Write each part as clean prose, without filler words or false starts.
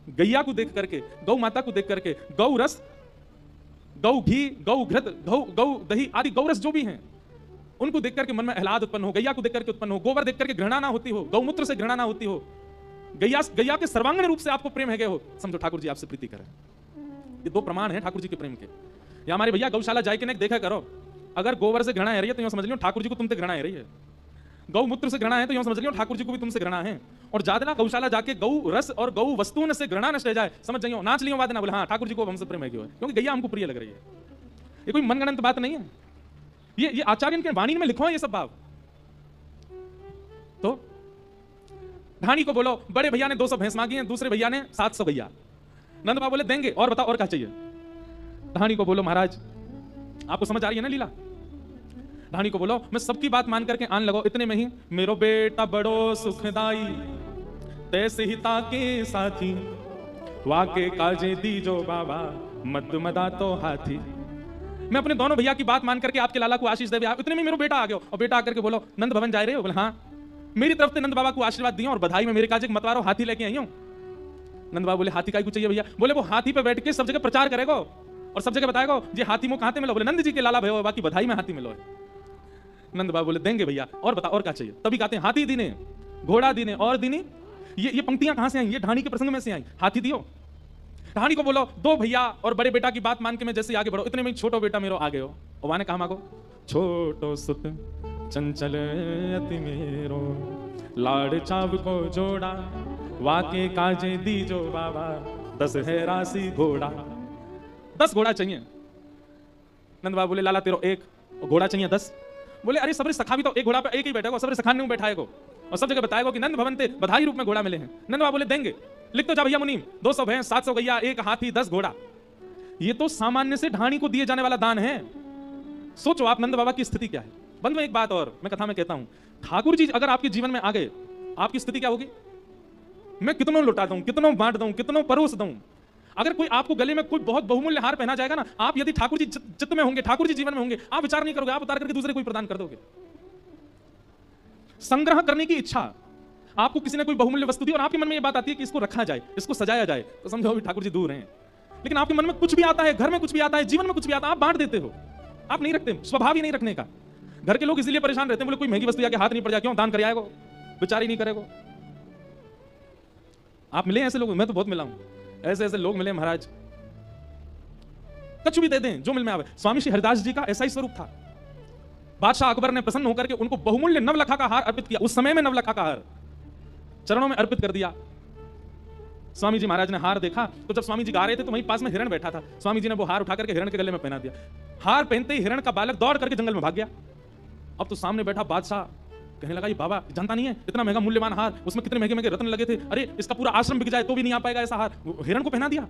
गैया को देख करके, गौ माता को देख करके, गौ रस, गौ घी, गौ घृत, गौ दही आदि गौ रस जो भी हैं, उनको देख करके मन में आह्लाद उत्पन्न हो, गैया को देख करके उत्पन्न हो, गोबर देख करके घृणा ना होती हो, गौमूत्र से घृणा ना होती हो, गैया के सर्वांगीण रूप से आपको प्रेम है गए हो, समझो ठाकुर जी आपसे प्रीति करें। ये दो प्रमाण हैं ठाकुर जी के प्रेम के। या हमारे भैया गौशाला जाए के नहीं देखा करो, अगर गोबर से घृणा है रही है तो यूं समझ लियो ठाकुर जी को तुमसे घृणा है रही है, गौमूत्र से घृणा है तो यूं समझ लियो ठाकुर जी को भी तुमसे घृणा है। और ज्यादा गौशाला जाके गौ रस और गौ वस्तुओं से घृणा नष्ट हो जाए, समझ जाइयो नाच लियो बात ना बोले हाँ ठाकुर जी को हमसे प्रेम है क्यों, क्योंकि गैया हमको प्रिय लग रही है। ये कोई मनगणंत बात नहीं है, ये आचार्य के वाणी में लिखो है ये सब भाव। तो ढाणी को बोलो बड़े भैया ने 200 भैंस मांगी है, दूसरे भैया ने 700 गैया। नंद बाबा बोले देंगे, और बताओ और क्या चाहिए। ढाणी को बोलो महाराज आपको समझ आ रही है ना लीला, ढाणी को बोलो मैं सबकी बात मान करके आन लगो, इतने में ही मेरो बेटा बड़ो सुखदाई तैसे ही ताके साथी वाके काजे दीजो बाबा मद मदा तो हाथी। मैं अपने दोनों भैया की बात मान करके आपके लाला को आशीष दे, इतने में मेरा बेटा आ गया, और बेटा आकर के बोलो नंद भवन जा रहे हो, बोले हाँ, मेरी तरफ से नंद बाबा को आशीर्वाद दियो और बधाई में मेरे काजे मतवारो हाथी लेके आई हूं। नंद बाबा बोले हाथी का चाहिए भैया, बोले वो हाथी पे बैठ के सब जगह प्रचार करेगा और सब जगह बताएगा जी हाथी मुंह कहां मिलो, बोले नंद जी के लाला भयो बाकी बधाई में हाथी मिलो है। नंद बाबा बोले देंगे भैया, और बता और क्या चाहिए। तभी कहते हैं हाथी दीने, घोड़ा दीने और दीनी। ये पंक्तियां कहां से आई, ये ढाणी के प्रसंग में से आई। हाथी दियो, ढाणी को बोलो दो भैया और बड़े बेटा की बात मान के मैं जैसे आगे बढ़ो, इतने में छोटो बेटा मेरो आ गए हो, और वाने कहा मांगो छोटो सुत चंचल अति मेरो लाड़ चाव को जोड़ा वाके काजे दीजो बाबा 10 है राशि घोड़ा। 10 घोड़ा चाहिए। नंद बाबा बोले लाला तेरो 1 और घोड़ा चाहिए 10। बोले अरे सबरे सखा भी तो एक घोड़ा पे एक ही बैठेगा, सबरे सखा ने बैठाएगा और सब जगह बताएगा कि नंद भवन ते बधाई रूप में घोड़ा मिले हैं। नंद बाबा बोले देंगे, लिख तो जा भैया मुनीम, 200 भैंस 700 गैया 1 हाथी 10 घोड़ा। ये तो सामान्य से ढाणी को दिए जाने वाला दान है। सोचो आप नंद बाबा की स्थिति क्या है। बंधु एक बात और मैं कथा में कहता हूं, ठाकुर जी अगर आपके जीवन में आ गए, आपकी स्थिति क्या होगी। मैं कितनों लुटा दूं, कितनों बांट दूं, कितनों परोस दूं, अगर कोई आपको गले में कोई बहुत बहुमूल्य हार पहना जाएगा ना, आप यदि ठाकुर जी चित्त में होंगे, ठाकुर जी जीवन में होंगे, आप विचार नहीं करोगे, आप उतार करके दूसरे कोई प्रदान कर दोगे। संग्रह करने की इच्छा, आपको किसी ने कोई बहुमूल्य वस्तु दी और आपके मन में यह बात आती है कि इसको रखा जाए, इसको सजाया जाए, तो समझो भी ठाकुर जी दूर हैं। लेकिन आपके मन में कुछ भी आता है, घर में कुछ भी आता है, जीवन में कुछ भी आता है, आप बांट देते हो, आप नहीं रखते, स्वभाव ही नहीं रखने का। घर के लोग इसलिए परेशान रहते हैं, बोले कोई महंगी वस्तु आके हाथ नहीं पड़ जाए, क्यों दान कर आएगा, विचार ही नहीं करेगा। आप मिले ऐसे लोग, मैं तो बहुत मिला हूं, ऐसे ऐसे लोग मिले महाराज, कुछ भी दे दें जो मिल में आवे। स्वामी श्री हरिदास जी का ऐसा ही स्वरूप था। बादशाह अकबर ने प्रसन्न होकर के उनको बहुमूल्य नवलखा का हार अर्पित किया। उस समय में नवलखा का हार चरणों में अर्पित कर दिया। स्वामी जी महाराज ने हार देखा तो जब स्वामी जी गा रहे थे तो वहीं पास में हिरण बैठा था। स्वामी जी ने वो हार उठा करके हिरण के गले में पहना दिया। हार पहनते ही हिरण का बालक दौड़ करके जंगल में भाग गया। अब तो सामने बैठा बादशाह कहने लगा ये बाबा जानता नहीं है इतना महंगा मूल्यवान हार, उसमें कितने महंगे महंगे रत्न लगे थे, अरे इसका पूरा आश्रम बिक जाए तो भी नहीं आ पाएगा ऐसा हार, हिरण को पहना दिया।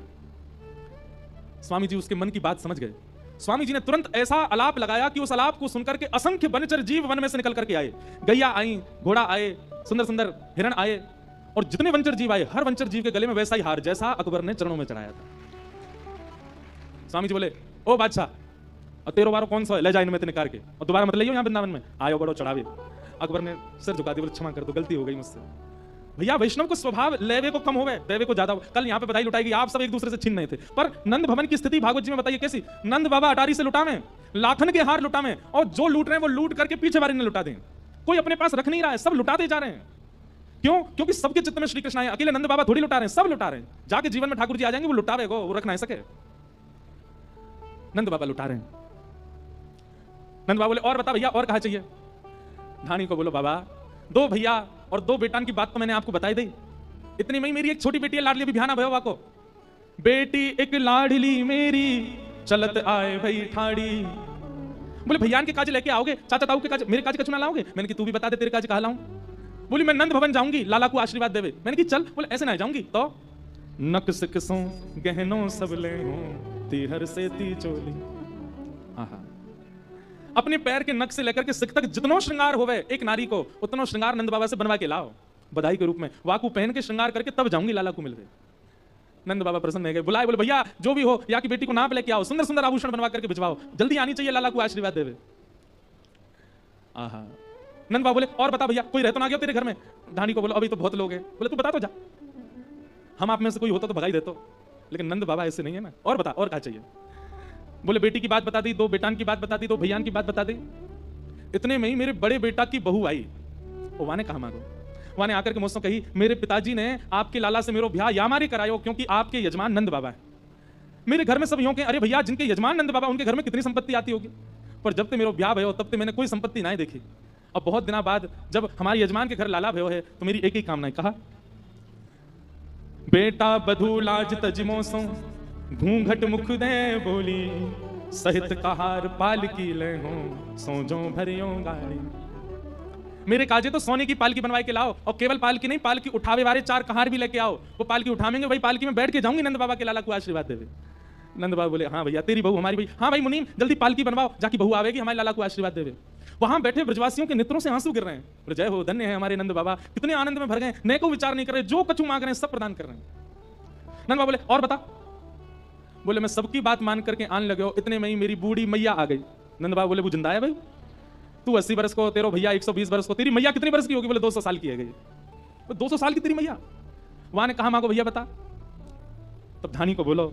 स्वामी जी उसके मन की बात समझ गए। स्वामी जी ने तुरंत ऐसा अलाप लगाया कि उस अलाप को सुनकर के असंख्य वनचर जीव वन में से निकल करके आए। गैया आई, घोड़ा आए, सुंदर सुंदर हिरण आए, और जितने वंचर जीव आए हर वंचर जीव के गले में वैसा ही हार जैसा अकबर ने चरणों में चढ़ाया था। स्वामी जी बोले ओ बादशाह, और तेरो बारो कौन सा है, ले जा इनमें निकाल के और दोबारा मत लियो यहाँ वृंदावन में, आयो बड़ो चढ़ावे। अकबर ने सिर झुका दिया, बोले क्षमा कर दो, गलती हो गई मुझसे। भैया वैष्णव को स्वभाव लेवे को कम होवे, देवे को ज्यादा। कल यहाँ पे बधाई लुटाएगी, आप सब एक दूसरे से छीन नहीं थे, पर नंद भवन की स्थिति भागवत जी में बताइए कैसी। नंद बाबा अटारी से लुटावे, लाखन के हार लुटावे, और जो लूट रहे हैं वो लूट करके पीछे वाले ने लुटा दें। कोई अपने पास रख नहीं रहा है, सब लुटाते जा रहे हैं। क्यों? क्योंकि सबके चित्त में श्री कृष्ण आए। अकेले नंद बाबा थोड़ी लुटा रहे हैं, सब लुटा रहे हैं। जाके जीवन में ठाकुर जी आ जाएंगे, वो लुटावेगा, वो रख ना सके। नंद बाबा लुटा रहे हैं। नंद बाबा बोले और बता भैया और कहा चाहिए। ढाणी को बोलो बाबा 2 भैया और 2 बेटान की बात तो मैंने आपको बताई दी। इतनी में मेरी एक छोटी बेटी है लाडली, अभी बिहाना भयो वाको। बेटी एक लाडली मेरी चलत आए भई ठाड़ी। बोले भैया के काज लेके आओगे, चाचा ताऊ के काज, मेरे काज कछु ना लाओगे। मैंने कि तू भी बता दे तेरे काज कहा लाऊं। बोली मैं नंद भवन जाऊंगी, लाला को आशीर्वाद देवे। मैंने कि चल। बोले ऐसे ना जाऊंगी तो नक सिकसों गहनों सब ले हूं तीहर से ती चोली। आहा, अपने पैर के नख से लेकर के सिक तक जितनो श्रृंगार होवे एक नारी को, उतनो श्रृंगार नंद बाबा से बनवा के लाओ बधाई के रूप में। वाकू पहन के श्रृंगार करके तब जाऊंगी लाला को मिलवे। नंद बाबा प्रसन्न हो गए, बुलाए, बोले भैया जो भी हो या की बेटी को नाप लेके आओ, सुंदर सुंदर आभूषण बनवा करके भिजवाओ, जल्दी आनी चाहिए लाला को आशीर्वाद देवे। आहा, नंद बाबा बोले और बता भैया कोई रह तो ना गया तेरे घर में। ढाणी को बोलो अभी तो बहुत लोग हैं। बोले तू बता तो जा। हम आप में से कोई होता तो भगाई देतो, लेकिन नंद बाबा ऐसे नहीं है ना। और बता, और क्या चाहिए? बोले बेटी की बात बता दी, 2 बेटान की बात बता दी, 2 भैयान की बात बता दी। इतने में ही मेरे बड़े बेटा की बहू आई। वो वाने कहा मांगो, वाने आकर के मुझसे कही, मेरे पिताजी ने आपके लाला से मेरो ब्याह या मारे करायो क्योंकि आपके यजमान नंद बाबा है। मेरे घर में सब यूं के, अरे भैया जिनके यजमान नंद बाबा उनके घर में कितनी संपत्ति आती होगी, पर जब ते मेरो ब्याह भयो तब ते मैंने कोई संपत्ति ना देखी। अब बहुत दिनों बाद जब हमारे यजमान के घर लाला भयो है तो मेरी एक ही कामना है, कहा बेटा बधू लाज तजमो सो घूंघट मुख दे बोली, सहित कहार पाल की ले हो सोजो भरियो गाड़ी। मेरे काजे तो सोने की पालकी बनवाए के लाओ, और केवल पालकी नहीं, पालकी उठावे वाले 4 कहार भी लेके आओ। वो पालकी उठावेंगे, वही पालकी में बैठ के जाऊंगी नंद बाबा के लाला को आशीर्वाद देवे। नंद बाबा बोले हाँ भैया, तेरी बहू हमारी भाई, हाँ भाई मुनीम जल्दी पालकी बनवाओ, जाकी बहू आवेगी हमारे लाला को आशीर्वाद देवे। वहां बैठे ब्रजवासियों के नेत्रों से आंसू गिर रहे हैं। जय हो, धन्य है हमारे नंद बाबा, कितने आनंद में भर गए, नए को विचार नहीं कर रहे, जो कछु मांग रहे हैं सब प्रदान कर रहे हैं। नंद बाबा बोले और बता। बोले मैं सबकी बात मान करके आने लगे हो, इतने में ही मेरी बूढ़ी मैया आ गई। नंद बाबा बोले वो जिंदा है भाई? तू 80 वर्ष को, तेरो भैया 120 वर्ष को, तेरी मैया कितनी वर्ष की होगी? बोले 200 साल की है गई। 200 साल की तेरी मैया? वहां ने कहा मांगो भैया बता। तब धानी को बोलो,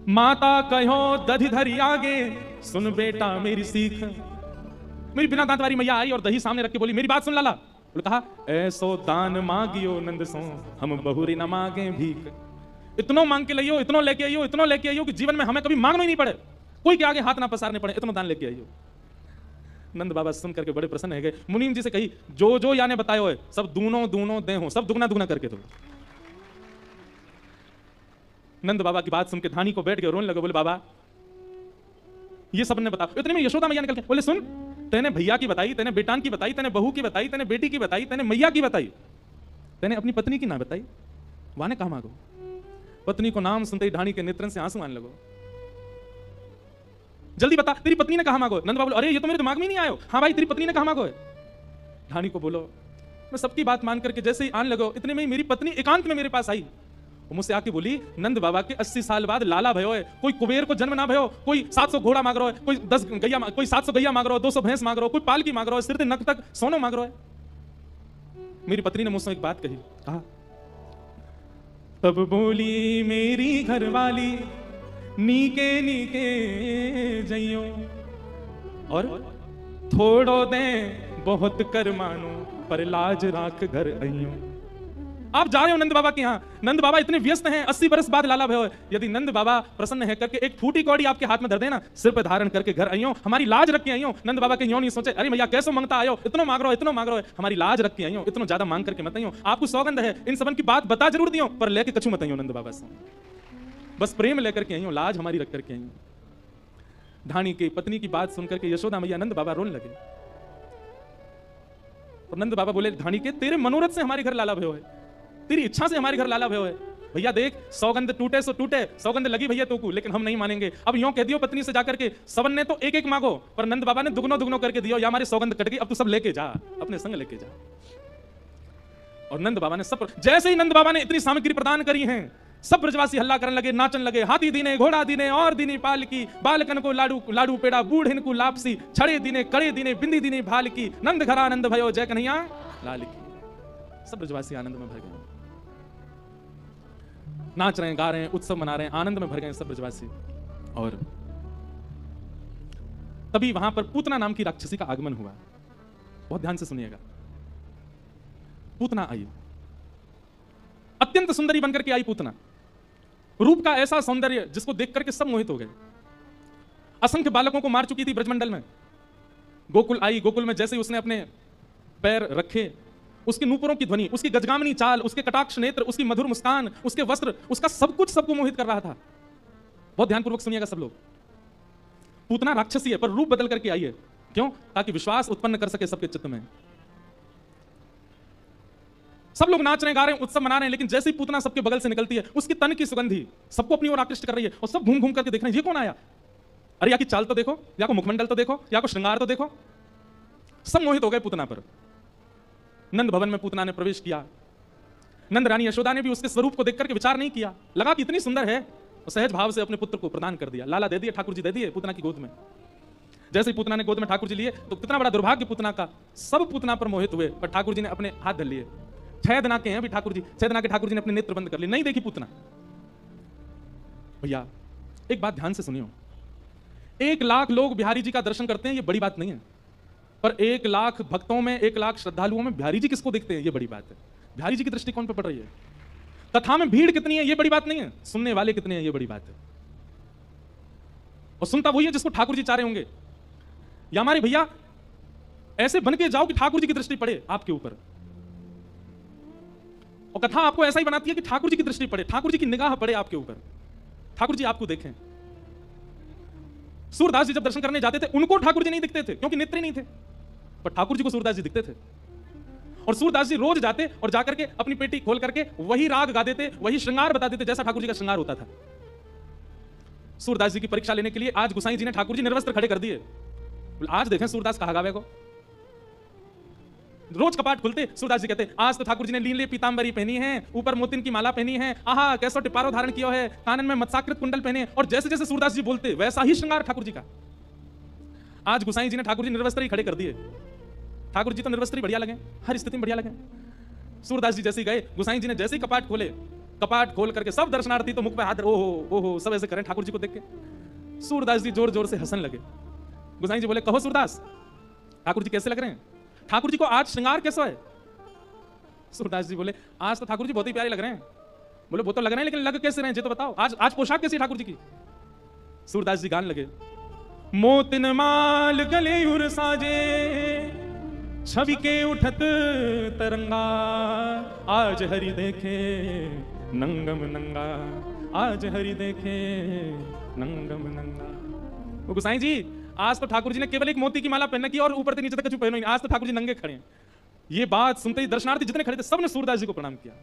माता कहो दधि धरी आगे, सुन बेटा मेरी सीख। मेरी बिना दांत वाली मैया आई और दही सामने रख के बोली, मेरी बात सुन लाला। बोले कहा, ऐसो दान मांगियो नंद सो, हम बहुरी न मांगे भीख। इतनो मांग के लियो, इतनो लेके आइयो, इतनो लेके आइयो कि जीवन में हमें कभी मांगना ही नहीं पड़े, कोई के आगे हाथ ना पसारने पड़े, इतनो दान लेके आइयो। नंद बाबा सुन करके बड़े प्रसन्न है गए। मुनीम जी से कही, जो जो याने बतायो है सब दूनो दूनो दे हो, सब दुगना दुगना करके दो। नंद बाबा की बात सुन के धानी को बैठ के रोने लगे। बोले बाबा ये सब ने बता। इतने में यशोदा मैया निकल के बोले, सुन तेने भैया की बताई, तेने बेटान की बताई, तेने बहू की बताई, तेने बेटी की बताई, तेने मैया की बताई, तेने अपनी पत्नी की ना बताई। वाने कहा मांगो। पत्नी को नाम सुनते ही ढाणी के नेत्रन से आंसू आने लगो। जल्दी बता, तेरी पत्नी ने कहा मांगो। नंद बाबा बोले, अरे ये तो मेरे दिमाग में नहीं आयो। हाँ भाई तेरी पत्नी ने कहा मांगो है। ढाणी को बोलो, मैं सबकी बात मान करके जैसे ही आने लगो, इतने में ही मेरी पत्नी एकांत में मेरे पास आई। वो मुझसे आके बोली, नंद बाबा के 80 साल बाद लाला भयो है, कोई कुबेर को जन्म ना भयो, कोई 700 घोड़ा मांग रहा है, कोई 10 गैया, कोई 700 गैया मांग रहा है, 200 भैंस मांग रहा है, कोई पालकी मांग रहा है, सिर से नक तक सोना मांग रहा है। मेरी पत्नी ने मुझसे एक बात कही, कहा तब बोली मेरी घरवाली, नीके नीके जइयो और थोड़ो दे बहुत कर मानो, पर लाज राख घर आइयो। आप जा रहे हो नंद बाबा के यहाँ, नंद बाबा इतने व्यस्त हैं, 80 वर्ष बाद लाला भयो है। यदि नंद बाबा प्रसन्न है करके एक फूटी कौड़ी आपके हाथ में धर देना, सिर पे धारण करके घर आइयो, हमारी लाज रख के आइयो। नंद बाबा के यूं नहीं सोचे, अरे भैया कैसे मांगता आयो, इतना मांग रहा हो, इतना मांग रहा है, हमारी लाज रख के आइयो, इतना ज्यादा मांग करके मत आइयो। आपको सौगंध है, इन सबन की बात बता जरूर दियो, पर लेके कछु मत आइयो नंद बाबा से, बस प्रेम लेकर के आइयो, लाज हमारी रख करके आइयो। ढाणी की पत्नी की बात सुनकर के यशोदा मैया नंद बाबा रोने लगे। और नंद बाबा बोले, ढाणी के तेरे मनोरथ से हमारे घर लाला भयो है, तेरी इच्छा से हमारे घर लाला भयो है। भैया देख, सौगंध टूटे सो टूटे, सौगंध लगी भैया तो को, लेकिन हम नहीं मानेंगे। अब यूं कह दियो पत्नी से जाकर के, सबन ने तो एक एक मांगो, पर नंद बाबा ने दुगनो दुगनो करके दियो, या हमारी सौगंध कट गई, अब तू सब लेके जा, अपने संग लेके जा। और नंद बाबा ने सब, जैसे ही नंद बाबा ने इतनी सामग्री प्रदान करी है, सब ब्रजवासी हल्ला करने लगे, नाचन लगे। हाथी दीने, घोड़ा दीने, और दीने पालकी, बालकन को लाडू लाडू पेड़ा, बूढ़िन को लापसी, छड़े दीने, कड़े दीने, बिंदी दीने भाल की, नंद घरा आनंद भयो, जय कन्हैया लाल की। सब ब्रजवासी आनंद में भर गए, नाच रहे हैं, गा रहे हैं, उत्सव मना रहे हैं, आनंद में भर गए सब ब्रजवासी। और तभी वहां पर पूतना नाम की राक्षसी का आगमन हुआ। बहुत ध्यान से सुनिएगा। पूतना आई, अत्यंत सुंदरी बनकर के आई पूतना। रूप का ऐसा सौंदर्य जिसको देख करके सब मोहित हो गए। असंख्य बालकों को मार चुकी थी ब्रजमंडल में। गोकुल आई, गोकुल में जैसे उसने अपने पैर रखे, उसकी नूपुरों की ध्वनि, उसकी गजगामिनी चाल, उसके कटाक्ष नेत्र, उसकी मधुर मुस्कान, उसके वस्त्र, उसका सब कुछ सबको मोहित कर रहा था। बहुत ध्यानपूर्वक सुनिएगा सब लोग। पूतना राक्षसी है, पर रूप बदल करके आई है। क्यों? ताकि विश्वास उत्पन्न कर सके सबके चित्त में। सब लोग नाच रहे, गा रहे हैं, उत्सव मना रहे हैं, लेकिन जैसे ही पूतना सबके बगल से निकलती है, उसकी तन की सुगंधी सबको अपनी ओर आकृष्ट कर रही है। और सब घूम घूम करके देख रहे हैं, ये कौन आया? अरे या की चाल तो देखो, या को मुखमंडल तो देखो, या को श्रृंगार तो देखो। सब मोहित हो गए पूतना पर। नंद भवन में पूतना ने प्रवेश किया। नंद रानी यशोदा ने भी उसके स्वरूप को देख करके विचार नहीं किया, लगा कि इतनी सुंदर है, और सहज भाव से अपने पुत्र को प्रदान कर दिया। लाला दे दिए, ठाकुर जी दे दिए पूतना की गोद में। जैसे ही पूतना ने गोद में ठाकुर जी लिए, तो कितना बड़ा दुर्भाग्य पूतना का, सब पूतना पर मोहित हुए, पर ठाकुर जी ने अपने हाथ धर लिए। 6 दिना के हैं अभी ठाकुर जी, 6 दिना के ठाकुर जी ने अपने नेत्र बंद कर लिए, नहीं देखी पूतना। भैया एक बात ध्यान से सुनियो, 1 लाख लोग बिहारी जी का दर्शन करते हैं, ये बड़ी बात नहीं है, पर 1 लाख भक्तों में, 1 लाख श्रद्धालुओं में बिहारी जी किसको देखते हैं, ये बड़ी बात है। बिहारी जी की दृष्टि कौन पे पड़ रही है? कथा में भीड़ कितनी है ये बड़ी बात नहीं है, सुनने वाले कितने हैं ये बड़ी बात है। और सुनता वही है जिसको ठाकुर जी चाह रहे होंगे। या हमारे भैया ऐसे बन के जाओ कि ठाकुर जी की दृष्टि पड़े आपके ऊपर, और कथा आपको ऐसा ही बनाती है कि ठाकुर जी की दृष्टि पड़े, ठाकुर जी की निगाह पड़े आपके ऊपर, ठाकुर जी आपको देखें। सूरदास जी जब दर्शन करने जाते थे उनको ठाकुर जी नहीं दिखते थे क्योंकि नेत्र नहीं थे, पर ठाकुर जी को सूरदास जी दिखते थे। और सूरदास जी रोज जाते और जाकर के अपनी पेटी खोल करके वही राग गा देते, वही श्रृंगार बता देते जैसा ठाकुर जी का श्रृंगार होता था। सूरदास जी की परीक्षा लेने के लिए आज गोसाई जी ने ठाकुर जी निर्वस्त्र खड़े कर दिए। आज देखें सूरदास कहा गावे को, रोज कपाट खुलते सूरदास जी कहते आज तो ठाकुर जी ने लीले पीतांबरी पहनी है, ऊपर मोतिन की माला पहनी है, आहा कैसा टिपारो धारण किया है, कानन में मत्साकृत कुंडल पहने, और जैसे जैसे सूरदास जी बोलते वैसा ही श्रृंगार ठाकुर जी का। आज गोसाई जी ने ठाकुर जी निर्वस्त्र ही खड़े कर दिए। ठाकुर जी तो निर्वस्त्र ही बढ़िया लगे, हर स्थिति में बढ़िया लगे। सूरदास जी जैसे ही गए, गोसाई जी ने जैसे ही कपाट खोले, कपाट खोल करके सब दर्शनार्थी तो मुख पे हाथ, ओहो सब ऐसे करें ठाकुर जी को देख के। सूरदास जी जोर जोर से हंसने लगे। गोसाई जी बोले कहो सूरदास ठाकुर जी कैसे लग रहे हैं, ठाकुर जी को आज श्रृंगार कैसा है? सूरदास जी बोले आज तो ठाकुर जी बहुत ही प्यारे लग रहे हैं। बोले वो तो लग रहे हैं लेकिन लग कैसे रहे हैं ये तो बताओ, आज पोशाक कैसी है ठाकुर जी की? सूरदास जी गाने लगे, मोतिन माल गले उर साजे, छवि के उठत तरंगा, आज हरि देखे नंगम नंगा, आज हरि देखे नंगम नंगा। वो गोसाई जी आज तो ठाकुर जी ने केवल एक मोती की माला पहन की और ऊपर से नीचे तक कुछ पहनो ही, आज तो ठाकुर जी नंगे खड़े हैं। ये बात सुनते ही दर्शनार्थी जितने खड़े थे सबने सूरदास जी को प्रणाम किया।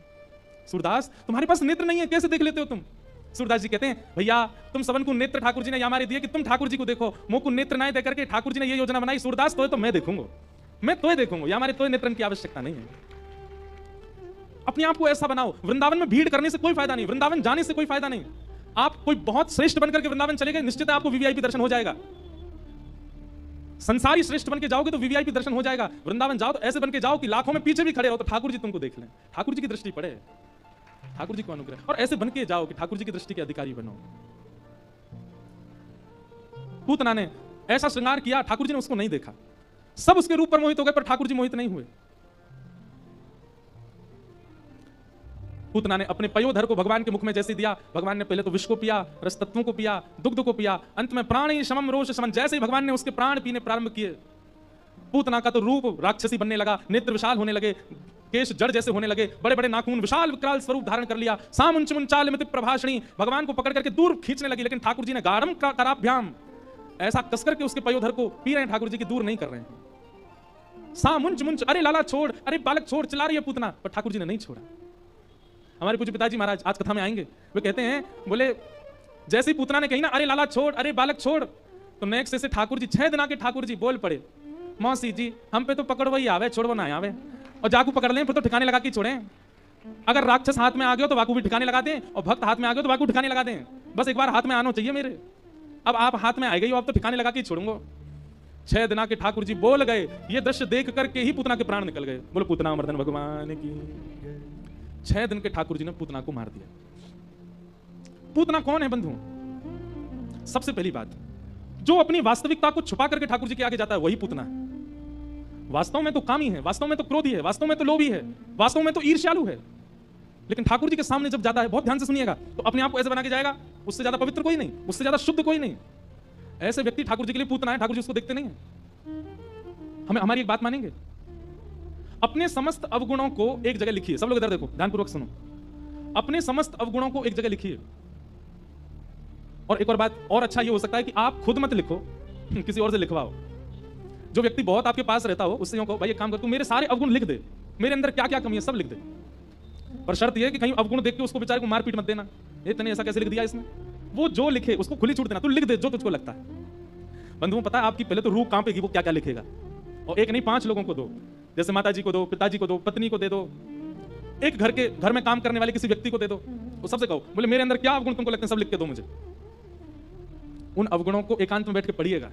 सूरदास तुम्हारे पास नेत्र नहीं है, कैसे देख लेते हो तुम? सूरदास जी कहते हैं भैया तुम सबन को नेत्र ठाकुर जी ने हमारे दिए कि तुम ठाकुर जी को देखो, मुंह को नेत्र ना दे करके ठाकुर जी ने ये योजना बनाई, सूरदास तो मैं देखूंगा, मैं तो देखूंगा, या हमारे तो नेत्रन की आवश्यकता नहीं है। अपने आप को ऐसा बनाओ, वृंदावन में भीड़ करने से कोई फायदा नहीं, वृंदावन जाने से कोई फायदा नहीं। आप कोई बहुत श्रेष्ठ बनकर के वृंदावन चले गए, निश्चित आपको वीवीआईपी दर्शन हो जाएगा। संसारी श्रेष्ठ बन के जाओगे तो वीवीआईपी दर्शन हो जाएगा। वृंदावन जाओ तो ऐसे बन के जाओ कि लाखों में पीछे भी खड़े हो तो ठाकुर जी तुमको देख लें, ठाकुर जी की दृष्टि पड़े, ठाकुर जी को अनुग्रह, और ऐसे बन के जाओ कि ठाकुर जी की दृष्टि के अधिकारी बनो। पूतना ने ऐसा श्रृंगार किया, ठाकुर जी ने उसको नहीं देखा, सब उसके रूप पर मोहित हो गए पर ठाकुर जी मोहित नहीं हुए। पूतना ने अपने पयोधर को भगवान के मुख में जैसे दिया, भगवान ने पहले तो विष को पिया, रस तत्वों को पिया, दुग्ध को पिया, अंत में प्राण ही शमम रोष शमन, जैसे ही भगवान ने उसके प्राण पीने प्रारंभ किए, पूतना का तो रूप राक्षसी बनने लगा, नेत्र विशाल होने लगे, केश जड़ जैसे होने लगे, बड़े बड़े नाखून, विशाल विकराल स्वरूप धारण कर लिया, सामुंच मुंचाल मिति प्रभाषणी, भगवान को पकड़ करके दूर खींचने लगी। लेकिन ठाकुर जी ने गाढ़म कराभ्याम ऐसा कसकर के उसके पयोधर को पी रहे हैं, ठाकुर जी की दूर नहीं कर रहे हैं। सामुंच मुंच, अरे लाला छोड़, अरे बालक छोड़, चिल्ला रही है पूतना, पर ठाकुर जी ने नहीं छोड़ा। हमारे पूज्य पिताजी महाराज आज कथा में आएंगे, वे कहते हैं, बोले जैसे ही पूतना ने कही ना अरे लाला छोड़, अरे बालक छोड़, तो नेक्स्ट से ठाकुर जी 6 दिन के ठाकुर जी बोल पड़े, मौसी जी हम पे तो पकड़ो ही आवे, छोड़ो ना आवे, और जाकू पकड़ लें फिर तो ठिकाने लगा के छोड़ें। अगर राक्षस हाथ में आ गए तो वाकू भी ठिकाने लगा दें, और भक्त हाथ में आ गए तो वाकू ठिकाने लगा दें। बस एक बार हाथ में आना चाहिए मेरे, अब आप हाथ में आ गई हो, अब तो ठिकाने लगा के छोड़ूंगा। 6 दिन के ठाकुर जी बोल गए, ये दृश्य देख करके ही पूतना के प्राण निकल गए। बोलो पूतना मर्दन भगवान की। 6 दिन के ठाकुर जी ने पूतना को मार दिया। पूतना कौन है बंधु? सबसे पहली बात, जो अपनी वास्तविकता को छुपा करके ठाकुर जी के आगे जाता है वही पूतना है। वास्तव में तो कामी है, वास्तव में तो क्रोधी है, वास्तव में तो लोभी है, वास्तव में तो ईर्ष्यालु है, लेकिन ठाकुर जी के सामने जब जाता है, बहुत ध्यान से सुनिएगा, तो अपने आप को ऐसे बना के जाएगा, उससे ज्यादा पवित्र कोई नहीं, उससे ज्यादा शुद्ध कोई नहीं। ऐसे व्यक्ति ठाकुर जी के लिए पूतना है, ठाकुर जी उसको देखते नहीं है। हमें हमारी एक बात मानेंगे, अपने समस्त अवगुणों को एक जगह लिखिए। सब लोग इधर देखो, ध्यानपूर्वक सुनो, अपने समस्त अवगुणों को एक जगह लिखिए। और एक और बात और अच्छा ये हो सकता है कि आप खुद मत लिखो, किसी और से लिखवाओ। जो व्यक्ति बहुत आपके पास रहता हो उससे यूं कहो, भाई एक काम कर, तू मेरे सारे अवगुण लिख दे, मेरे अंदर क्या क्या कमी है सब लिख दे, पर शर्त यह है कि कहीं अवगुण देख के उसको बेचारे को मारपीट मत देना, ये तने ऐसा कैसे लिख दिया इसने। वो जो लिखे उसको खुली छूट देना, तू लिख दे जो तुझको लगता है। बंधुओं पता है आपकी पहले तो रूह कांपेगी, वो क्या क्या लिखेगा। और एक नहीं 5 लोगों को दो, जैसे माता जी को दो, पिताजी को दो, पत्नी को दे दो, एक घर में काम करने वाले किसी व्यक्ति को दे दो, वो सबसे कहो, बोले मेरे अंदर क्या अवगुण तुमको लगते हैं सब लिख के दो मुझे। उन अवगुणों को एकांत में बैठ के पढ़िएगा,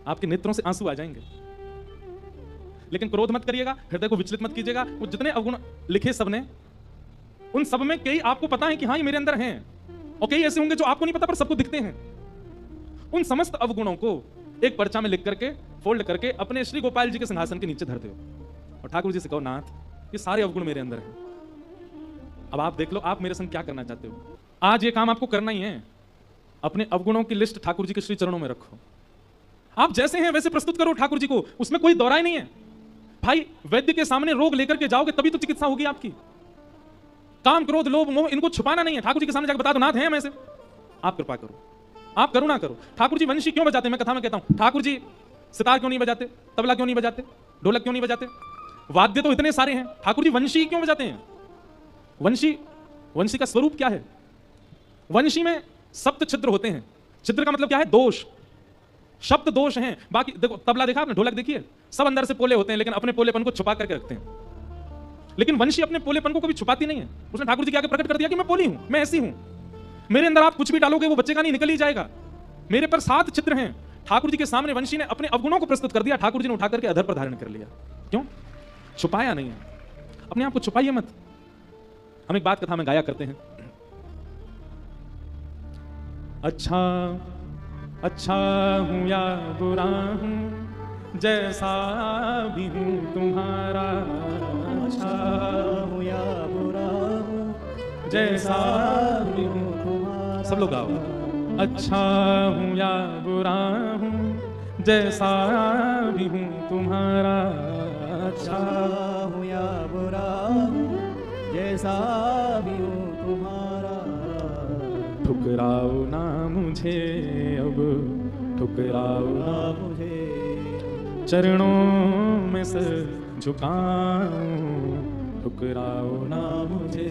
आपके नेत्रों से आंसू आ जाएंगे। लेकिन क्रोध मत करिएगा, हृदय को विचलित मत कीजिएगा। वो जितने अवगुण लिखे सबने, उन सब में कई आपको पता है कि हाँ ये मेरे अंदर हैं, और कई ऐसे होंगे जो आपको नहीं पता पर सबको दिखते हैं। उन समस्त अवगुणों को एक पर्चा में लिख करके, फोल्ड करके अपने श्री गोपाल जी के सिंहासन के नीचे धर दो और ठाकुर जी से कहो, नाथ ये सारे अवगुण मेरे अंदर हैं, अब आप देख लो आप मेरे संग क्या करना चाहते हो। आज ये काम आपको करना ही है। अपने अवगुणों की लिस्ट ठाकुर जी के श्री चरणों में रखो। आप जैसे हैं वैसे प्रस्तुत करो ठाकुर जी को, उसमें कोई दौराई नहीं है। भाई वैद्य के सामने रोग लेकर के जाओगे तभी तो चिकित्सा होगी आपकी। काम, क्रोध, लोभ, मोह इनको छुपाना नहीं है। ठाकुर जी के सामने जाकर बता दो, नाथ हैं हम ऐसे, आप कृपा करो, आप करुणा करो। ठाकुर जी वंशी क्यों बजाते हैं? मैं कथा में कहता हूं, ठाकुर जी सितार क्यों नहीं बजाते, तबला क्यों नहीं बजाते, ढोलक क्यों नहीं बजाते? वाद्य तो इतने सारे हैं, ठाकुर जी वंशी क्यों बजाते हैं? वंशी का स्वरूप क्या है? वंशी में सप्त छिद्र होते हैं। छिद्र का मतलब क्या है? दोष, शब्द दोष हैं। बाकी देखो, तबला देखा आपने, ढोलक देखिए, सब अंदर से पोले होते हैं लेकिन अपने पोलेपन को छुपा करके रखते हैं। लेकिन वंशी अपने पोलेपन को कभी छुपाती नहीं है। उसने ठाकुर जी के आगे प्रकट कर दिया कि मैं पोली हूं, मैं ऐसी हूं, मेरे अंदर आप कुछ भी डालोगे वो बच्चे का नहीं, निकल ही जाएगा। मेरे पर 7 छिद्र हैं। ठाकुर जी के सामने वंशी ने अपने अवगुणों को प्रस्तुत कर दिया, ठाकुर जी ने उठा करके अधर पर धारण कर लिया। क्यों? छुपाया नहीं है। अपने आप को छुपाइए मत। हम एक बात कथा में गाया करते हैं, अच्छा हूं या बुरा हूं, जैसा भी हूं तुम्हारा। अच्छा हूं या बुरा हूं, जैसा भी हूं तुम्हारा। सब लोग गाओ। अच्छा हूं या बुरा हूं, जैसा भी हूं तुम्हारा। अच्छा हूं या बुरा हूं, जैसा भी हूं तुम्हारा। ठुकराओ ना मुझे अब, ठुकराओ ना मुझे, चरणों में सिर झुकाऊं। ठुकराओ ना मुझे,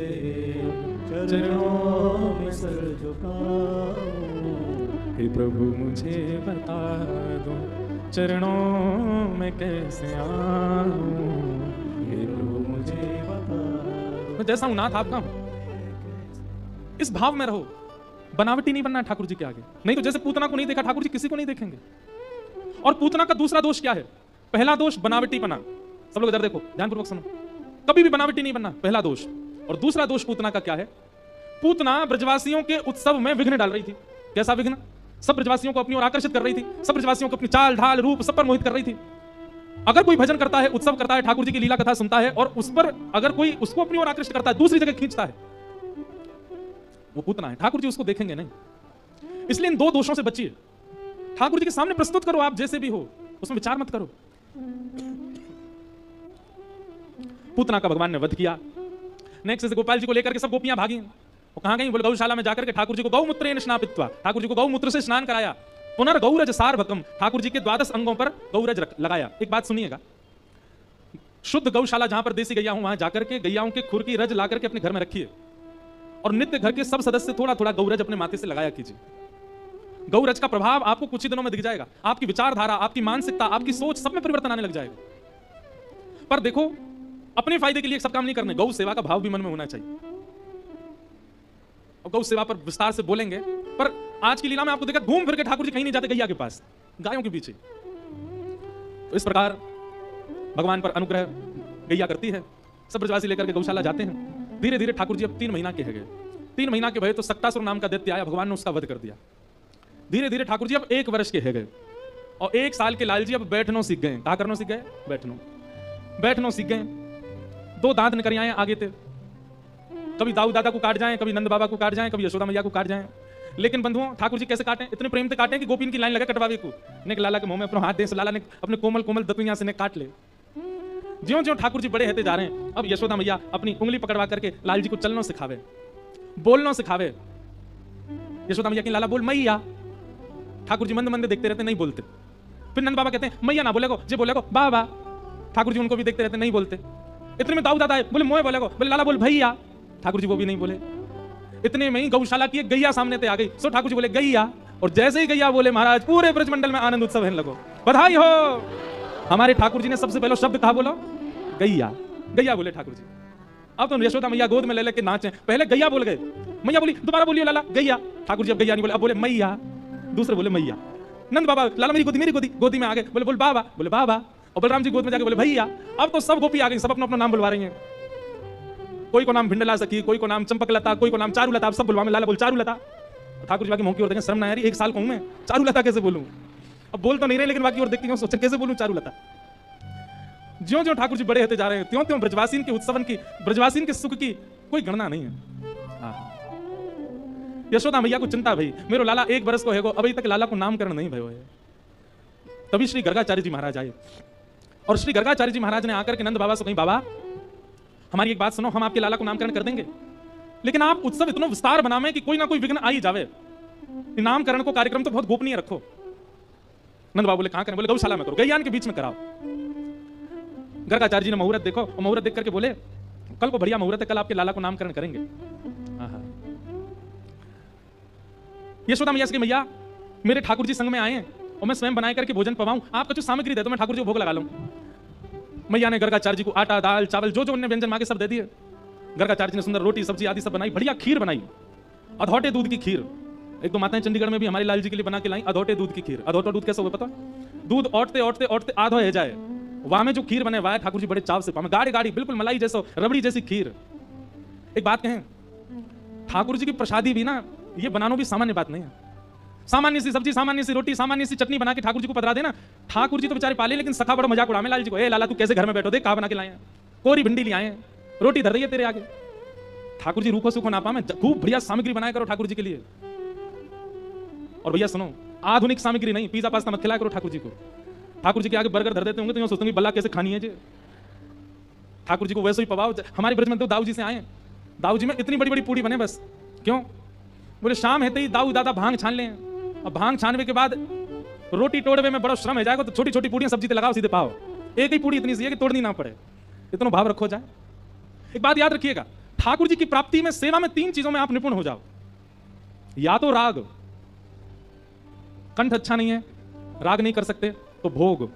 चरणों में सिर झुकाऊं। हे प्रभु मुझे बता दो, चरणों में कैसे आऊं। हे प्रभु मुझे बता दो। मैं जैसा हूं नाथ आपका हूं, इस भाव में रहो। बनावटी नहीं बनना है ठाकुर जी के आगे। नहीं तो जैसे पूतना को नहीं देखा, ठाकुर जी किसी को नहीं देखेंगे। और पूतना का दूसरा दोष क्या है? पहला दोष बनावटी बना। सब लोग इधर देखो, ध्यानपूर्वक सुनो। कभी भी बनावटी नहीं बनना, पहला दोष। और दूसरा दोष पूतना का क्या है? पूतना ब्रजवासियों के उत्सव में विघ्न डाल रही थी। कैसा विघ्न? सब ब्रजवासियों को अपनी ओर आकर्षित कर रही थी, सब ब्रजवासियों को अपनी चाल ढाल रूप सब पर मोहित कर रही थी। अगर कोई भजन करता है, उत्सव करता है, ठाकुर जी की लीला कथा सुनता है और उस पर अगर कोई उसको अपनी ओर आकर्षित करता है, दूसरी जगह खींचता है, वो पूतना है। ठाकुर जी उसको देखेंगे नहीं। इसलिए इन 2 दोषों से बचिए। ठाकुर जी के सामने प्रस्तुत करो, आप जैसे भी हो, उसमें विचार मत करो। पूतना का भगवान ने वध किया। नेक्स्ट से गोपाल जी को लेकर के सब गोपियां भागी। वो कहां गई? बोले गौशाला में जाकर के ठाकुर जी को गौमूत्रेण स्नापित्वा, ठाकुर जी को गौमूत्र से स्नान कराया। पुनर्गौरज सार्वकम, ठाकुर जी के 12 अंगों पर गौरज लगाया। एक बात सुनिएगा, शुद्ध गौशाला जहां पर देसी गैया हूं, वहां जाकर के गैयाओं के खुर की रज लाकर के अपने घर में रखिए और नित्य घर के सब सदस्य थोड़ा थोड़ा गौरज अपने माथे से लगाया कीजिए। गौरज का प्रभाव आपको कुछ ही दिनों में दिख जाएगा। आपकी विचारधारा, आपकी मानसिकता, आपकी सोच सब में परिवर्तन आने लग जाएगा। पर देखो, अपने फायदे के लिए सब काम नहीं करने, गौ सेवा का भाव भी मन में होना चाहिए। और गौ सेवा पर विस्तार से बोलेंगे, पर आज की लीला में आपको देखा घूम फिर के ठाकुर जी कहीं नहीं जाते गैया के पास, गायों के पीछे। तो इस प्रकार भगवान पर अनुग्रह गैया करती है। सब ब्रजवासी लेकर के गौशाला जाते हैं। धीरे धीरे ठाकुर जी अब 3 महीना के हो गए। 3 महीना के भय तो सक्तासुर नाम का दैत्य आया, भगवान ने उसका वध कर दिया। धीरे धीरे ठाकुर जी अब 1 वर्ष के हो गए और 1 साल के लाल जी अब बैठनो सीख गए। क्या करनो सीख गए? बैठनो सीख गए। 2 दांत निकल आए आगे थे। कभी दाऊ दादा को काट जाएं, कभी नंद बाबा को काट जाएं, कभी यशोदा मैया को काट जाएं। लेकिन बंधुओं, ठाकुर जी कैसे काटे? इतने प्रेम से काटे कि गोपीन की लाइन लगा कटवावे को। ने लाला के मुंह में अपना हाथ दे, लाला ने अपने कोमल कोमल दतुइयां से ने काट ले। ज्यों ज्यों ठाकुर जी बड़े होते जा रहे हैं, अब यशोदा मैया अपनी उंगली पकड़वा करके लाल जी को चलना सिखावे, बोलना सिखावे। यशोदा मैया की लाला बोल मैया। ठाकुर जी मंद मंद देखते रहते, नहीं बोलते। फिर नंद बाबा कहते हैं मैया ना बोलेगो, जे बोलेगो बाबा। ठाकुर जी उनको भी देखते रहते, नहीं बोलते। इतने में दाऊ दादा है, बोले मोए बोलेगो, बोले लाला बोल भैया। ठाकुर जी वो भी नहीं बोले। इतने में ही गौशाला की एक गैया सामने ते आ गई। सो ठाकुर जी बोले गैया, और जैसे ही गैया बोले महाराज पूरे ब्रजमंडल में आनंद उत्सव है। लगो बधाई हो। हमारे ठाकुर जी ने सबसे पहले शब्द कहा, बोलो गैया। गैया बोले ठाकुर जी। अब तो यशोदा मैया गोद में ले लेके नाचे। पहले गैया बोल गए, मैया बोली, दोबारा बोलिए लाला गैया। ठाकुर जी अब गैया नहीं बोले, अब बोले मैया। दूसरे बोले मैया। नंद बाबा, लाला मेरी गोदी, मेरी गोदी। गोदी में आ गए, बोले बोल बाबा, बोले बाबा। और बलराम जी गोद में जाके बोले भैया अब तो सब गोपी आ गई, सब अपना अपना नाम बुलवा रही हैं। कोई को नाम भिंडला सखी, कोई को नाम चंपकलता, कोई को नाम चारुलता, अब सब बुलवा में। लाला बोल चारुलता। ठाकुर जी बाकी मुंह की ओर देखें, शर्म ना आ रही, 1 साल का हूं मैं, चारुलता कैसे बोलूं? अब बोल तो नहीं रहे लेकिन बाकी और देखती हूं, सोचा कैसे बोलूं चारुलता। ज्यों ज्यों ठाकुर जी बड़े होते जा रहे हैं त्यों त्यों ब्रजवासीन के उत्सवन की, ब्रजवासीन के सुख की कोई गणना नहीं है। यशोदा मैया को चिंता भई, मेरो लाला 1 बरस को है गो, अभी तक लाला को नामकरण नहीं भयो है। तभी श्री गर्गाचार्य जी महाराज आए और श्री गर्गाचार्य जी महाराज ने आकर के नंद बाबा से कही, बाबा हमारी एक बात सुनो, हम आपके लाला को नामकरण कर देंगे, लेकिन आप उत्सव इतना विस्तार बनावे कि कोई ना कोई विघ्न आ ही जावे। नामकरण को कार्यक्रम तो बहुत गोपनीय रखो। नंद बाबा बोले कहां करें? बोले गौशाला में करो, गैयान के बीच में कराओ। गर्गाचार्य जी ने मुहूर्त देखो और मुहूर्त देख करके बोले कल को बढ़िया मुहूर्त है, कल आपके लाला को नामकरण करेंगे। यशोदा मैया से मैया मेरे ठाकुर जी संग में आए हैं और मैं स्वयं बनाए करके भोजन पवाऊं, आप कुछ सामग्री दे दो, मैं ठाकुर जी को भोग लगा लूं। मैया ने गर्गाचार्य जी को आटा, दाल, चावल जो जो उन्हें व्यंजन मांगे सब दे दिए। गर्गाचार्य जी ने सुंदर रोटी सब्जी आदि सब बनाई, बढ़िया खीर बनाई, अधौटे दूध की खीर। 1-2 माताएं चंडीगढ़ में भी हमारे लाल जी के लिए बना के लाई अधौटे दूध की खीर। अधौटा दूध कैसे हुआ पता? दूध औटते औटते औटते आधो है जाए, वहां में जो खीर बने हुआ है ठाकुर जी बड़े चाव से पावे, गाढ़ी गाढ़ी बिल्कुल मलाई जैसा रबड़ी जैसी खीर। एक बात कहें, ठाकुर जी की प्रसादी भी ना ये बनाना भी सामान्य बात नहीं है। सामान्य सी सब्जी, सामान्य सी रोटी, सामान्य सी चटनी बना के ठाकुर जी को पधरा देना। ठाकुर जी तो बेचारे पाले, लेकिन सखा बड़ा मजाक उड़ा में लाल जी को, ए लाला तू कैसे घर में बैठो, देख कहां बना के लाए हैं, कोरी भिंडी ले आए हैं, रोटी धर रही है तेरे आगे। ठाकुर जी रूखो सुखो ना पावे, खूब बढ़िया सामग्री बनाया करो ठाकुर जी के लिए। और भैया सुनो, आधुनिक सामग्री नहीं, पिज्जा पास्ता मत खिलाया करो ठाकुर जी को। ठाकुर जी के आगे बर्गर धर देते होंगे तो यूं सोचते बल्ला कैसे खानी है जी। ठाकुर जी को वैसे ही पवाओ। हमारे ब्रज में तो दाऊ जी से आए, दाऊ जी में इतनी बड़ी बड़ी पूड़ी बने बस। क्यों? बोले शाम है ही दाऊ दादा भांग छान लें, अब भांग छानने के बाद रोटी तोड़वे में बड़ा श्रम है जाएगा, तो छोटी छोटी पूड़ियां सब्जी ते लगाओ सीधे पाओ। एक ही पूड़ी इतनी सी है कि तोड़नी ना पड़े, इतना भाव रखो जाए। एक बात याद रखिएगा, ठाकुर जी की प्राप्ति में, सेवा में 3 चीजों में आप निपुण हो जाओ। या तो राग, कंठ अच्छा नहीं है, राग नहीं कर सकते तो भोग।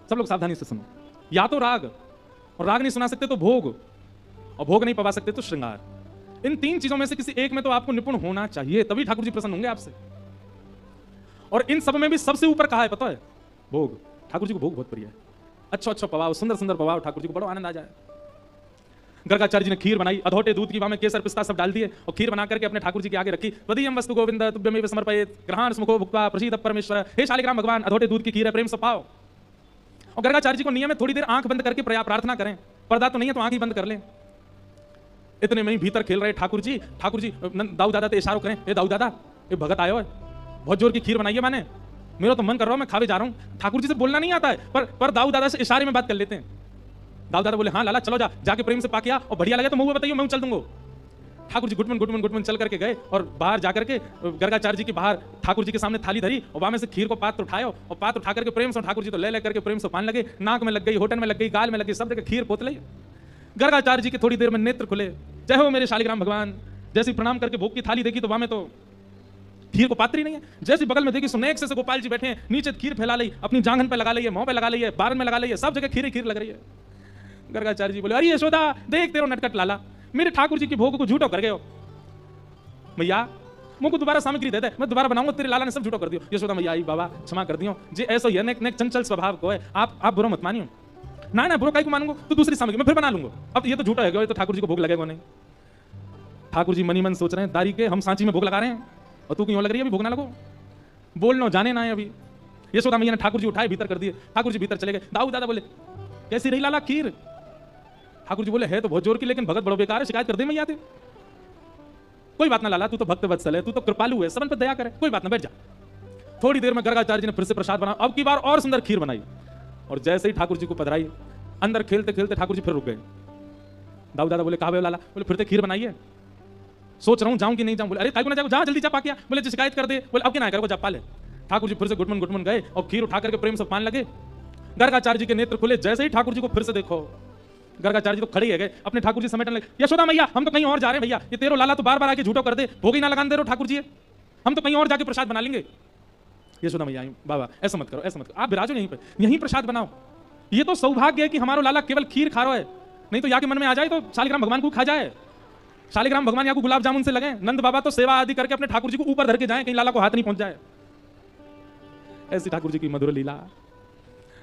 सब लोग सावधानी से सुनो, या तो राग, और राग नहीं सुना सकते तो भोग, और भोग नहीं पवा सकते तो श्रृंगार। इन 3 चीजों में से किसी एक में तो आपको निपुण होना चाहिए, तभी ठाकुर जी प्रसन्न होंगे आपसे। और इन सब में भी सबसे ऊपर कहा है पता है? भोग। ठाकुर जी को भोग बहुत प्रिय है। अच्छा अच्छा पवाओ, सुंदर सुंदर पवाओ, ठाकुर जी को बड़ा आनंद आ जाए। गर्गाचार्य जी ने खीर बनाई, अधौटे दूध की, में केसर पिस्ता सब डाल दिए और खीर बना करके अपने ठाकुर जी के आगे रखी। तदीयम वस्तु गोविंद तुभ्यमेव समर्पयेत् ग्रहाण स्मुखो भुक्त्वा प्रसीद परमेश्वर। हे शालिग्राम भगवान, अधौटे दूध की खीर है, प्रेम से पाओ। और गर्गाचार्य जी को नियम है थोड़ी देर आंख बंद करके प्रार्थना करें, पर्दा तो नहीं है तो आंख ही बंद कर लें। इतने में ही भीतर खेल रहे ठाकुर जी दाऊ दादा तो इशारों करें, ए दाऊ दादा ये भगत आयो है, बहुत जोर की खीर बनाई है मैंने, मेरा तो मन कर रहा हूं मैं खावे जा रहा हूं। ठाकुर जी से बोलना नहीं आता है, पर दाऊ दादा से इशारे में बात कर लेते हैं। दाऊ दादा बोले हाँ लाला चलो जाके प्रेम से पाके आ, और बढ़िया लगे तो मुंह बताइए मैं चल दूंगा। ठाकुर जी गुटमन गुटमन गुटमन चल करके गए और बाहर जाकर के गर्गाचार्य जी के बाहर ठाकुर जी के सामने थाली धरी और वहां में से खीर को पात्र उठाया और पात्र उठा करके प्रेम से ठाकुर जी तो ले करके प्रेम से पान लगे, नाक में लग गई, होठन में लग गई, गाल में लग गई, सब जगह खीर पोत ली। गर्गाचार्य जी के थोड़ी देर में नेत्र खुले, जय हो मेरे शालिग्राम भगवान। जैसे प्रणाम करके भोग की थाली देखी तो वहां में तो खीर को पात्र ही नहीं है। जैसे बगल में देखी सुनेक से गोपाल जी बैठे हैं, नीचे खीर फैला ली, अपनी जांघन पे लगा ली है, मुंह पे लगा ली है, बारन में लगा ली है, सब जगह खीर लग रही है। गर्गाचार्य जी बोले अरे यशोदा देख तेरो नटकट लाला, मेरे ठाकुर जी की भोग को झूठो कर गए हो। मैया मुझको दोबारा सामग्री दे दे, मैं दोबारा बनाऊंगा, तेरे लाला ने सब झूठो कर दियो। यशोदा मैया आई बाबा क्षमा कर दियो, जे ऐसा ये नेक चंचल स्वभाव को है, आप बुरा मत मानियो। ना बुरा काई को मानूंगा, तो दूसरी सामग्री मैं फिर बना लूंगा। अब ये तो झूठा है, तो ठाकुर जी को भोग लगेगा नहीं। ठाकुर जी मनी मन सोच रहे हैं दारी के हम सांची में भोग लगा रहे हैं और तू क्यों लग रही है, अभी भोग ना लगो, बोलना जाने ना है अभी। यशोदा मैया ने ठाकुर जी उठाए भीतर कर दिए, ठाकुर जी भीतर चले गए। दाऊ दादा बोले कैसी रही लाला खीर? ठाकुर जी बोले है तो बहुत जोर की, लेकिन भगत बड़ो बेकार है, शिकायत कर दे मैया। कोई बात ना लाला, तू तो भक्त वत्सल है, तू तो कृपालु है, सबन पर दया करे, कोई बात ना बैठ जा। थोड़ी देर में गर्गाचार्य जी ने फिर से प्रसाद बनाया, अब की बार और सुंदर खीर बनाई और जैसे ही ठाकुर जी को पधराई, अंदर खेलते खेलते ठाकुर जी फिर रुक गए। दाऊ दादा बोले कहा लाला? बोले फिर से खीर बनाई है, सोच रहा हूं जाऊं कि नहीं जाऊं। बोले अरे काहे ना जाओ, जा जल्दी जा पाके। बोले जो शिकायत कर दे। बोले अब क्या ना करो, जा पा ले। ठाकुर जी फिर से गुटमन गुटमन गए और खीर उठा करके प्रेम से पान लगे। गर्गाचार्य जी के नेत्र खुले, जैसे ही ठाकुर जी को फिर से देखो, गर्गाचार्य जी तो खड़े ही गए, अपने ठाकुर जी समेटने लगे। यशोदा मैया हम तो कहीं और जा रहे हैं भैया, ये तेरो लाला तो बार बार आके झूठो कर दे, भोग ही ना लगान दे रहो ठाकुर जी, हम तो कहीं और जाके प्रसाद बना लेंगे। यशोदा मैया बाबा ऐसा मत करो, ऐसा मत करो, आप विराजो यहीं पे, यहीं प्रसाद बनाओ। ये तो सौभाग्य है कि हमारा लाला केवल खीर खा रहा है, नहीं तो या के मन में आ जाए तो शालिग्राम भगवान को खा जाए। शालिग्राम भगवान या को गुलाब जामुन से लगे, नंद बाबा तो सेवा आदि करके अपने ठाकुर जी को ऊपर धर के जाए, कहीं लाला को हाथ नहीं पहुंच जाए। ऐसी ठाकुर जी की मधुर लीला।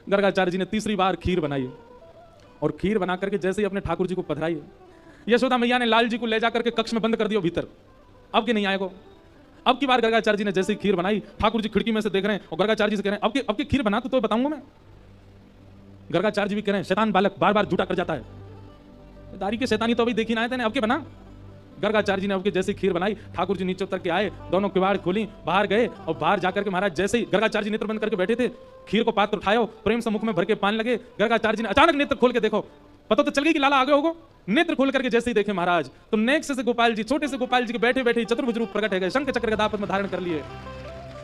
गर्गाचार्य जी ने तीसरी बार खीर बनाई और खीर बना करके जैसे ही अपने ठाकुर जी को पधराई, यशोदा मैया ने लाल जी को ले जाकर के कक्ष में बंद कर दिया भीतर, अब के नहीं आएगा। अब की बार गर्गाचार्य जी ने जैसे ही खीर बनाई, ठाकुर जी खिड़की में से देख रहे हैं और गर्गाचार्य जी से कह रहे हैं अब की खीर बना तो बताऊंगा मैं। गर्गाचार्य जी भी कह रहे हैं शैतान बालक बार बार झूठा कर जाता है, दारी के शैतानी तो अभी देखी ना है तेने, अब के बना। गर्गाचार्य जी ने अब के जैसे खीर बनाई, ठाकुर जी नीचे उतर के आए, दोनों किवाड़ खोली, बाहर गए और बाहर जाकर के महाराज जैसे ही गर्गाचार्य जी नेत्र बंद करके बैठे थे, खीर को पात्र उठायो, प्रेम से मुख में भर के पान लगे। गर्गाचार्य जी ने अचानक नेत्र खोल के देखो, पता तो चल गई कि लाला आगे होगो। नेत्र खोल करके जैसे ही देखे महाराज तो नेक्स्ट से गोपाल जी, छोटे से गोपाल जी के बैठे बैठे चतुर्भुज रूप प्रकट है गए, शंख चक्र गदा पद्म धारण कर लिए।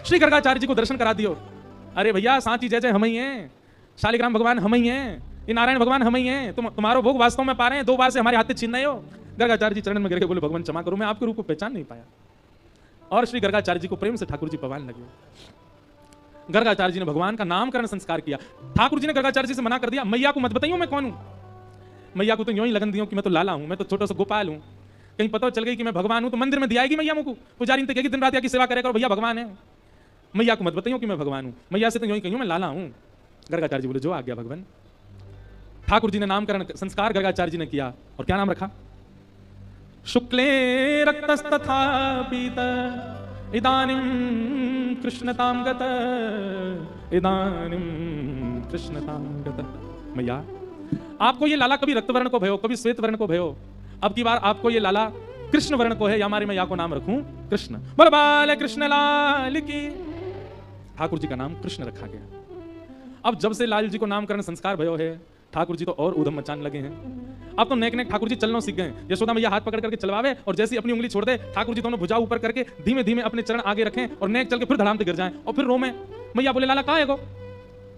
श्री गर्गाचार्य जी को दर्शन करा दियो। अरे भैया सांची जय जय हम ही हैं, शालिग्राम भगवान हम ही हैं, ये नारायण भगवान हम ही हैं, तुम्हारो भोग वास्तव में पा रहे हैं, 2 बार से हमारे हाथ छीन रहे हो। गर्गाचार्य जी चरण में गिर के बोले भगवान क्षमा करो, मैं आपके रूप को पहचान नहीं पाया। और श्री गर्गाचार्य जी को प्रेम से ठाकुर जी पवान लगे। गर्गाचार्य जी ने भगवान का नामकरण संस्कार किया। ठाकुर जी ने गर्गाचार्य जी से मना कर दिया, मैया को मत बताइयो मैं कौन हूं। मैया को तो यूं ही लगन दियो कि मैं तो लाला हूं, मैं तो छोटा सा गोपाल हूं, कहीं पता चल गई कि मैं भगवान हूं तो मंदिर में दियाएगी मैया मुझको, पुजारी ने कहेगी दिन रात की सेवा करेगा और भैया भगवान है। मैया को मत बताइयो कि मैं भगवान हूं, मैया से तो यूं ही कहियो मैं लाला हूं। गर्गाचार्य जी बोले जो आ गया भगवान। ठाकुर जी ने नामकरण संस्कार गर्गाचार्य जी ने किया और क्या नाम रखा, शुक्ले रक्तस्तथा पीत इदानीं कृष्णतां गत, इदानीं कृष्णतां गत। मैया आपको ये लाला कभी रक्त वर्ण को भयो, कभी श्वेत वर्ण को भयो, अब की बार आपको ये लाला कृष्ण वर्ण को है, या हमारी मैया को नाम रखूं कृष्ण। बोल बाल कृष्ण लाल की। ठाकुर जी का नाम कृष्ण रखा गया। अब जब से लाल जी को नामकरण संस्कार भयो है, ठाकुर जी तो और उधम मचाने लगे हैं। अब तो नेक नेक ठाकुर जी चलना सीख गए। यशोदा मैया हाथ पकड़ करके चलवावे और जैसे अपनी उंगली छोड़ दे, ठाकुर जी दोनों भुजा ऊपर करके धीमे धीमे अपने चरण आगे रखें और नेक चल के फिर धड़ाम से गिर जाएं और फिर रोमें। मैया बोले लाला कहाँ है गो।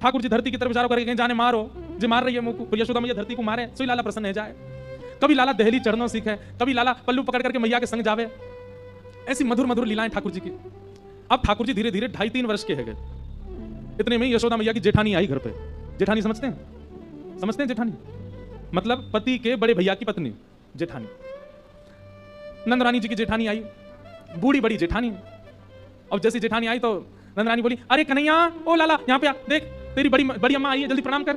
ठाकुर जी धरती की तरफ इशारा करके कहीं जाने मारो, जो मार रही है मुंह को। यशोदा मैया धरती को मारे, सोई लाला प्रसन्न है जाए। कभी लाला दहली चढ़ना सीखे, कभी लाला पल्लू पकड़ करके मैया के संग जावे। ऐसी मधुर मधुर लीलाएं ठाकुर जी की। अब ठाकुर जी धीरे धीरे 2.5-3 वर्ष के है गए। इतने में यशोदा मैया की जेठानी आई घर पे। जेठानी समझते हैं, समझते हैं जेठानी मतलब पति के बड़े भैया की पत्नी जेठानी। नंदरानी जी की जेठानी आई, बूढ़ी बड़ी जेठानी। अब जैसी जेठानी आई तो नंदरानी बोली अरे कन्हैया ओ लाला यहाँ पे आ, देख तेरी बड़ी बड़ी अम्मा आई है, जल्दी प्रणाम कर।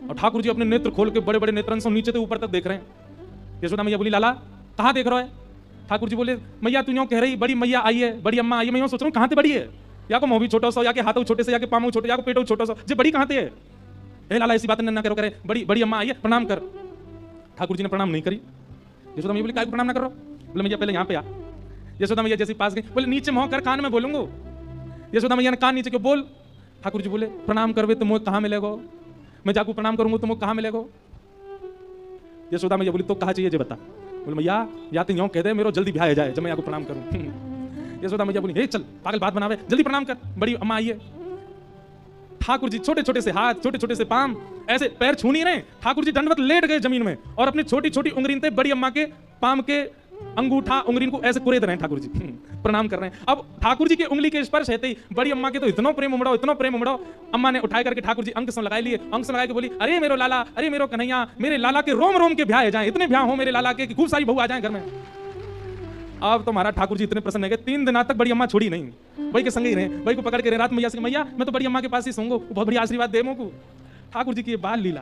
और ठाकुर जी अपने नेत्र खोल के बड़े बड़े नेत्रन से नीचे से ऊपर तक देख रहे हैं। यशोदा मैया बोली लाला कहाँ देख रहा है। ठाकुर जी बोले मैया तू यूं कह रही बड़ी मैया आई है, बड़ी अम्मा आई है, मैं यूं सोच रहा हूँ कहाँ से बड़ी है, या को मुंह भी छोटा सा, या के हाथों छोटे से, या के पाँव छोटे, या को पेटो छोटा सा, जे बड़ी कहाँ से है। ए लाला ऐसी बातें ना करो, करे बड़ी बड़ी अम्मा आई है प्रणाम कर। ठाकुर जी ने प्रणाम नहीं करी। यशोदा मैया बोली काय प्रणाम ना करो। बोले मैया पहले यहाँ पे आ। यशोदा मैया जैसे पास गई बोले नीचे मुँह कर कान में बोलूंगा। यशोदा मैया ने कान नीचे क्यों बोल। ठाकुर जी बोले प्रणाम करवे तो मुँह कहाँ मिलेगा, मैं जाकू प्रणाम करूंगा तो मुँह कहाँ मिलेगा। यशोदा मैया बोली तो कहा चाहिए जे बता। बोले मैया या तो यूं कह दे मेरो जल्दी ब्याह जाए जब मैं आपको प्रणाम करूं। यशोदा मैया बोली हे चल पागल बात बनावे, जल्दी प्रणाम कर, बड़ी अम्मा आई है। ठाकुर जी छोटे छोटे से हाथ, छोटे छोटे से पाम, ऐसे पैर छू नहीं रहे। ठाकुर जी दंडवत लेट गए जमीन में और अपनी छोटी छोटी उंगली से बड़ी अम्मा के पाम के अंगूठा उंगली को ऐसे कुरेद रहे हैं। ठाकुर जी प्रणाम कर रहे हैं। अब ठाकुर जी के उंगली के स्पर्श है ही बड़ी अम्मा के तो इतना प्रेम उमड़ो, इतना प्रेम उमड़ो। अम्मा ने उठाए करके ठाकुर जी अंक से लगाए लिए, अंक से लगा के बोली अरे मेरो लाला, अरे मेरो कन्हैया, मेरे लाला के रोम रोम के ब्याह जाए, इतने ब्याह हो मेरे लाला के कि खूब सारी बहू आ जाए घर में। अब तो महाराज ठाकुर जी इतने प्रसन्न है 3 दिन तक बड़ी अम्मा छोड़ी नहीं, वही के संग ही रहे, वही को पकड़ के रहे। रात मैया से मैया मैं तो बड़ी अम्मा के पास ही सोऊंगा, बहुत बड़ी आशीर्वाद दे मुझको। ठाकुर जी की ये बाल लीला